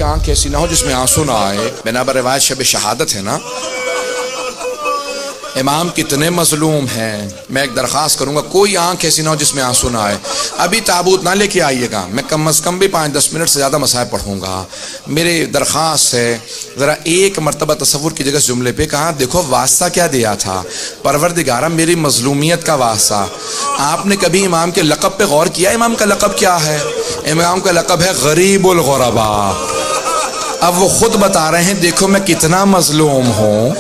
آنکھ ایسی نہ ہو جس میں آنسو نہ آئے. بنابر روایت شب شہادت ہے نا, امام کتنے مظلوم ہیں. میں ایک درخواست کروں گا, کوئی آنکھ ایسی نہ ہو جس میں آنسو نہ آئے. ابھی تابوت نہ لے کے آئیے گا, میں کم از کم بھی 5-10 منٹ سے زیادہ مصائب پڑھوں گا. میری درخواست ہے ذرا ایک مرتبہ تصور کی جگہ جملے پہ کہا دیکھو واسطہ کیا دیا تھا, پروردگارہ میری مظلومیت کا واسطہ. آپ نے کبھی امام کے لقب پہ غور کیا؟ امام کا لقب کیا ہے؟ امام کا لقب ہے غریب الغرباء. اب وہ خود بتا رہے ہیں دیکھو میں کتنا مظلوم ہوں,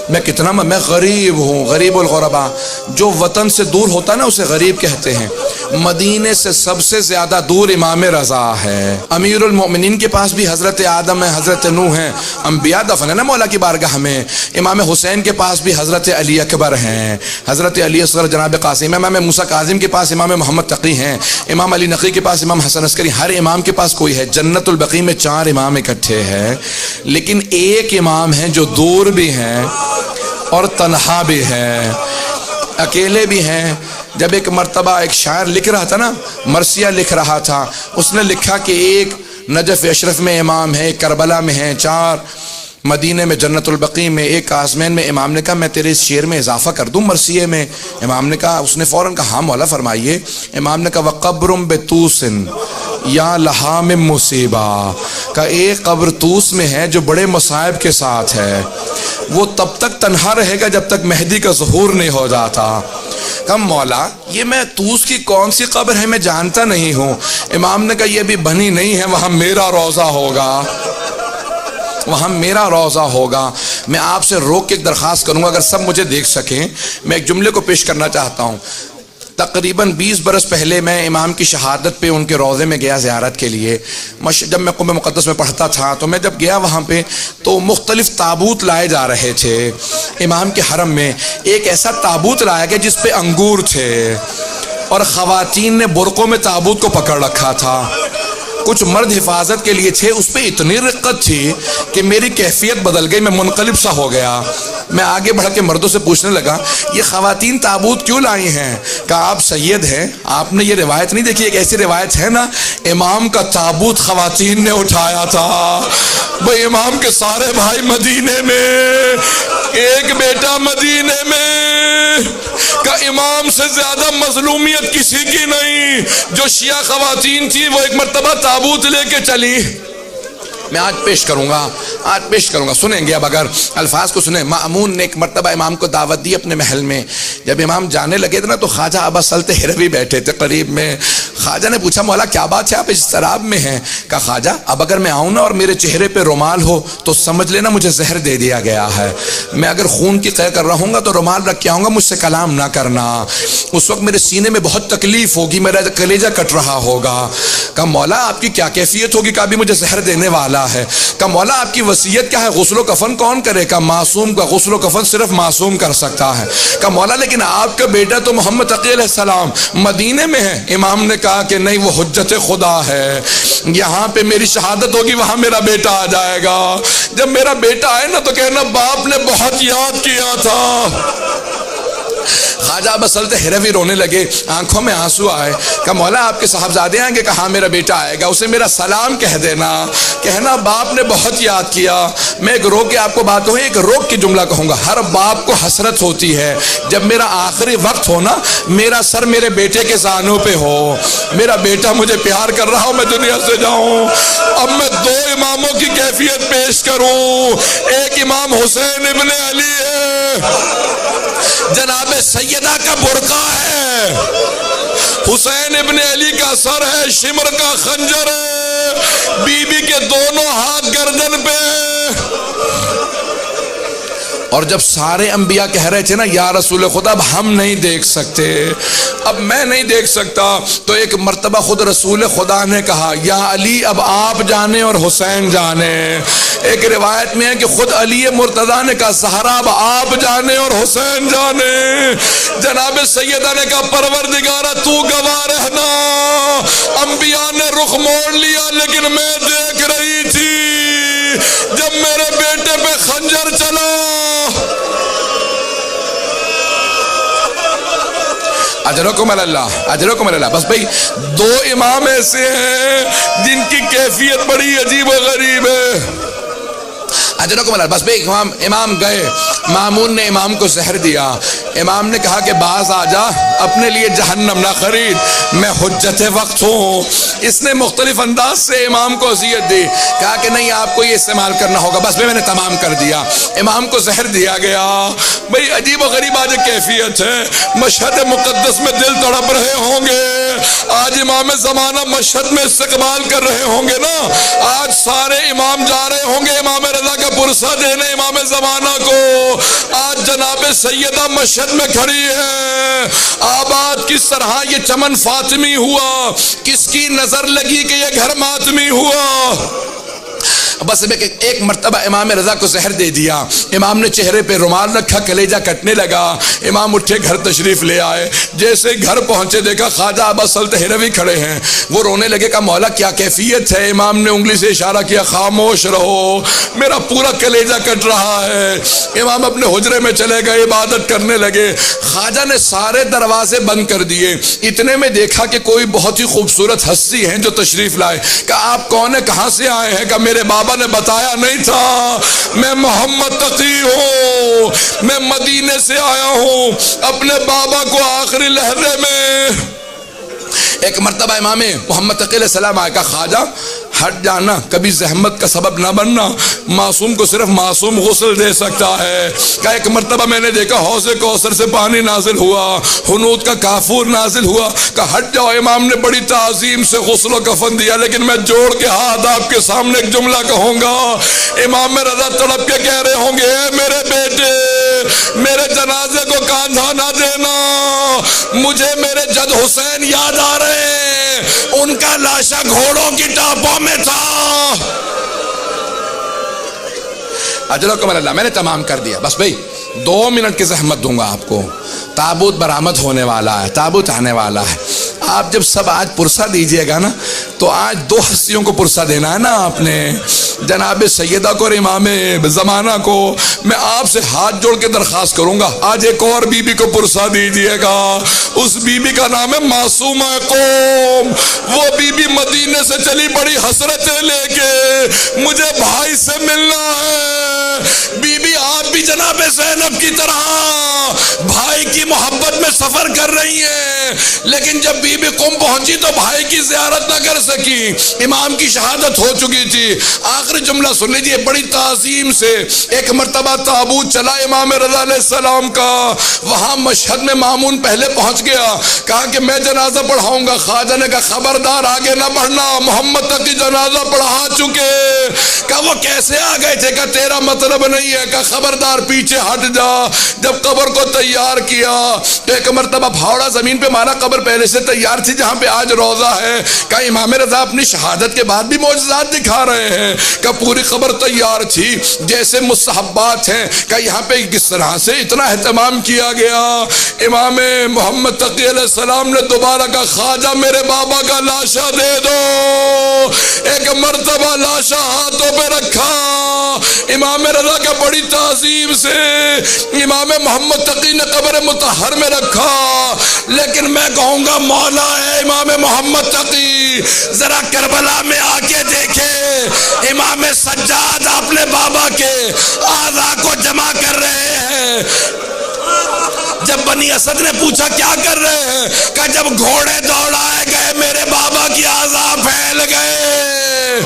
میں غریب ہوں. غریب الغرباء, جو وطن سے دور ہوتا ہے نا اسے غریب کہتے ہیں. مدینے سے سب سے زیادہ دور امام رضا ہے. امیر المؤمنین کے پاس بھی حضرت آدم ہے, حضرت نوح ہیں, انبیاء دفن ہے نا مولا کی بارگاہ میں. امام حسین کے پاس بھی حضرت علی اکبر ہیں, حضرت علی اصغر جناب قاسم. امام موسیٰ کاظم کے پاس امام محمد تقی ہیں, امام علی نقی کے پاس امام حسن عسکری. ہر امام کے پاس کوئی ہے. جنت البقیع میں 4 امام اکٹھے ہیں, لیکن ایک امام ہے جو دور بھی ہیں اور تنہا بھی ہیں, اکیلے بھی ہیں. جب ایک مرتبہ ایک شاعر لکھ رہا تھا نا, مرثیہ لکھ رہا تھا, اس نے لکھا کہ ایک نجف اشرف میں امام ہے, ایک کربلا میں ہیں, 4 مدینے میں جنت البقیع میں, ایک آزمین میں. امام نے کہا میں تیرے اس شعر میں اضافہ کر دوں مرثیے میں. امام نے کہا, اس نے فوراً کہا ہاں مولا فرمائیے. امام نے کہا وَقَبْرٌ بِطُوسٍ یا لہا من مصیبہ, کا ایک قبر طوس میں ہے جو بڑے مصائب کے ساتھ ہے. وہ تب تک تنہا رہے گا جب تک مہدی کا ظہور نہیں ہو جاتا. کہا مولا یہ میں طوس کی کون سی قبر ہے میں جانتا نہیں ہوں. امام نے کہا یہ بھی بنی نہیں ہے, وہاں میرا روضہ ہوگا, وہاں میرا روضہ ہوگا. میں آپ سے روک کے ایک درخواست کروں گا, اگر سب مجھے دیکھ سکیں, میں ایک جملے کو پیش کرنا چاہتا ہوں. تقریباً 20 برس پہلے میں امام کی شہادت پہ ان کے روضے میں گیا زیارت کے لیے. جب میں قم مقدس میں پڑھتا تھا تو میں جب گیا وہاں پہ تو مختلف تابوت لائے جا رہے تھے امام کے حرم میں. ایک ایسا تابوت لایا گیا جس پہ انگور تھے, اور خواتین نے برقعوں میں تابوت کو پکڑ رکھا تھا. کچھ مرد حفاظت کے لیے تھے. اس پہ اتنی رقت تھی کہ میری کیفیت بدل گئی, میں منقلب سا ہو گیا. میں آگے بڑھ کے مردوں سے پوچھنے لگا یہ خواتین تابوت کیوں لائی ہیں؟ کہا آپ سید ہیں, آپ نے یہ روایت نہیں دیکھی؟ ایک ایسی روایت ہے نا, امام کا تابوت خواتین نے اٹھایا تھا. بھئی امام کے سارے بھائی مدینے میں, ایک بیٹا مدینے میں, کہ امام سے زیادہ مظلومیت کسی کی نہیں. جو شیعہ خواتین تھی وہ ایک مرتبہ تابوت لے کے چلی. میں آج پیش کروں گا, سنیں گے اب اگر الفاظ کو سنیں. مأمون نے ایک مرتبہ امام کو دعوت دی اپنے محل میں. جب امام جانے لگے تھے نا تو خواجہ ابا سلط ہروی بیٹھے تھے قریب میں. خواجہ نے پوچھا مولا کیا بات ہے آپ اس شراب میں ہیں؟ کہا خواجہ اب اگر میں آؤں نا اور میرے چہرے پہ رومال ہو تو سمجھ لینا مجھے زہر دے دیا گیا ہے. میں اگر خون کی قے کر رہا ہوں گا تو رومال رکھ کے آؤں گا, مجھ سے کلام نہ کرنا. اس وقت میرے سینے میں بہت تکلیف ہوگی, میرا کلیجہ کٹ رہا ہوگا. کہا مولا آپ کی کیا کیفیت ہوگی؟ کہا بھی مجھے زہر دینے والا ہے. کہا مولا آپ کی وصیت کیا ہے؟ غسل و کفن کون کرے؟ کہا معصوم کا غسل و کفن صرف معصوم کر سکتا ہے. کہا مولا لیکن آپ کا بیٹا تو محمد تقی علیہ السلام مدینے میں ہے. امام نے کہا کہ نہیں, وہ حجت خدا ہے, یہاں پہ میری شہادت ہوگی وہاں میرا بیٹا آ جائے گا. جب میرا بیٹا آئے نا تو کہنا باپ نے بہت یاد کیا تھا. خواجہ ابا سلط ہروی رونے لگے, آنکھوں میں آنسو آئے. کہا مولا آپ کے صاحبزادے آئیں گے؟ کہا میرا بیٹا آئے گا, اسے میرا سلام کہہ دینا, کہنا باپ نے بہت یاد کیا. میں ایک روک کے آپ کو بات کہوں, ایک روک کی جملہ کہوں گا. ہر باپ کو حسرت ہوتی ہے جب میرا آخری وقت ہو نا, میرا سر میرے بیٹے کے زانوں پہ ہو, میرا بیٹا مجھے پیار کر رہا ہو, میں دنیا سے جاؤں. اب میں 2 اماموں کی کیفیت پیش کروں. ایک امام حسین ابن علی ہے, جناب سیدہ کا برقع ہے, حسین ابن علی کا سر ہے, شمر کا خنجر ہے, بی بی کے دونوں ہاتھ گردن پہ. اور جب سارے انبیاء کہہ رہے تھے نا یا رسول خدا اب ہم نہیں دیکھ سکتے, اب میں نہیں دیکھ سکتا, تو ایک مرتبہ خود رسول خدا نے کہا یا علی اب آپ جانے اور حسین جانے. ایک روایت میں ہے کہ خود علی مرتضیٰ نے کہا زہرا اب آپ جانے اور حسین جانے. جناب سیدہ نے کہا پروردگارہ تو گواہ رہنا, انبیاء نے رخ موڑ لیا لیکن میں دیکھ رہی تھی جب میرے بیٹے پہ خنجر چلا اجرکم اللہ، اجرکم اللہ۔ بس بھئی دو امام ایسے ہیں جن کی کیفیت بڑی عجیب و غریب ہے۔ اجرکم اللہ۔ بس بھئی امام گئے، مامون نے امام کو زہر دیا، امام نے کہا کہ باز آ جا، اپنے لیے جہنم نہ خرید، میں حجت وقت ہوں۔ اس نے مختلف انداز سے امام کو اذیت دی، کہا کہ نہیں آپ کو یہ استعمال کرنا ہوگا۔ بس میں نے تمام کر دیا، امام کو زہر دیا گیا۔ بھئی عجیب و غریب آج کیفیت ہے، مشہد مقدس میں دل تڑپ رہے ہوں گے، آج امام زمانہ مشہد میں استقبال کر رہے ہوں گے نا، آج سارے امام جا رہے ہوں گے امام رضا کا پرسہ دینے امام زمانہ کو، آج جناب سیدہ مشہد میں کھڑی ہے۔ آباد کس طرح یہ چمن فاطمی ہوا، کس کی نظر لگی کہ یہ گھر ماتمی ہوا۔ بس ایک مرتبہ امام رضا کو زہر دے دیا، امام نے چہرے پہ رومال رکھا، کلیجہ کٹنے لگا، امام اٹھے گھر تشریف لے آئے، جیسے گھر پہنچے دیکھا خواجہ ابا سلط ہروی کھڑے ہیں، وہ رونے لگے، کہا مولا کیا کیفیت ہے؟ امام نے انگلی سے اشارہ کیا، خاموش رہو، میرا پورا کلیجہ کٹ رہا ہے۔ امام اپنے حجرے میں چلے گئے، عبادت کرنے لگے، خواجہ نے سارے دروازے بند کر دیے، اتنے میں دیکھا کہ کوئی بہت ہی خوبصورت ہستی ہیں جو تشریف لائے، کہا آپ کون ہیں، کہاں سے آئے ہیں؟ کہا میرے بابا نے بتایا نہیں تھا، میں محمد تقی ہوں، میں مدینے سے آیا ہوں اپنے بابا کو آخری لحظے میں۔ ایک مرتبہ امام محمد تقی علیہ السلام آئے، کہا خواجہ ہٹ جانا، کبھی زحمت کا سبب نہ بننا، معصوم کو صرف معصوم غسل دے سکتا ہے۔ کہا ایک مرتبہ میں نے دیکھا حوض کوثر سے پانی نازل ہوا، حنوط کا کافور نازل ہوا، کہا ہٹ جاؤ۔ امام نے بڑی تعظیم سے غسل و کفن دیا، لیکن میں جوڑ کے ہاتھ آپ کے سامنے ایک جملہ کہوں گا، امام رضا تڑپ کے کہہ رہے ہوں گے، اے میرے بیٹے میرے جنازے کو کاندھا نہ دینا، مجھے میرے جد حسین یاد آ رہے ہیں، ان کا لاشا گھوڑوں کی ٹاپوں میں تھا۔ اجرکم اللہ۔ میں نے تمام کر دیا، بس بھئی 2 منٹ کی زحمت دوں گا آپ کو، تابوت برآمد ہونے والا ہے، تابوت آنے والا ہے، آپ جب سب آج پرسہ دیجئے گا نا تو آج 2 ہستیوں کو پرسہ دینا ہے نا آپ نے، جناب سیدہ کو اور امام زمانہ کو۔ میں آپ سے ہاتھ جوڑ کے درخواست کروں گا آج ایک اور بی بی کو پرسہ دیجئے گا، اس بی بی کا نام ہے معصومہ قوم۔ وہ بی بی مدینے سے چلی بڑی حسرتیں لے کے، مجھے بھائی سے ملنا ہے۔ بی بی آپ بھی جناب زینب کی طرح بھائی کی محبت میں سفر کر رہی ہیں، لیکن جب بی بی قم پہنچی تو بھائی کی زیارت نہ کر سکی، امام کی شہادت ہو چکی تھی۔ آخری جملہ سن لیجئے، بڑی تعظیم سے ایک مرتبہ تابوت چلا امام رضا علیہ السلام کا، وہاں مشہد میں مامون پہلے پہنچ گیا، کہا کہ میں جنازہ پڑھاؤں گا، خواجہ نے کہا خبردار آگے نہ بڑھنا، محمد تقی جنازہ پڑھا چکے۔ کہا وہ کیسے آ گئے تھے؟ کہا تیرا مطلب نہیں ہے، کہا خبردار پیچھے ہٹ جا۔ جب قبر کو تیار کیا تو ایک مرتبہ پھاوڑا زمین پہ مارا، قبر پہلے سے تیار تھی جہاں پہ آج روضہ ہے۔ کہا امام رضا اپنی شہادت کے بعد بھی معجزات دکھا رہے ہیں، کہ پوری قبر تیار تھی جیسے مستحبات ہیں، کہ یہاں پہ کس طرح سے اتنا اہتمام کیا گیا۔ امام محمد تقی علیہ السلام نے دوبارہ کہا خواجہ میرے بابا کا لاشا دے دو۔ ایک مرتبہ لاشا ہاتھوں پہ رکھا، امام رضا کا بڑی تعظیم سے امام محمد تقی نے قبر مطہر میں رکھا، لیکن میں کہوں گا مولا ہے امام محمد تقی، ذرا کربلا میں آ کے دیکھے امام سجاد اپنے بابا کے اعضاء کو جمع کر رہے ہیں۔ جب بنی اسد نے پوچھا کیا کر رہے ہیں، کہ جب گھوڑے دوڑائے گئے میرے بابا کی اعضاء پھیل گئے۔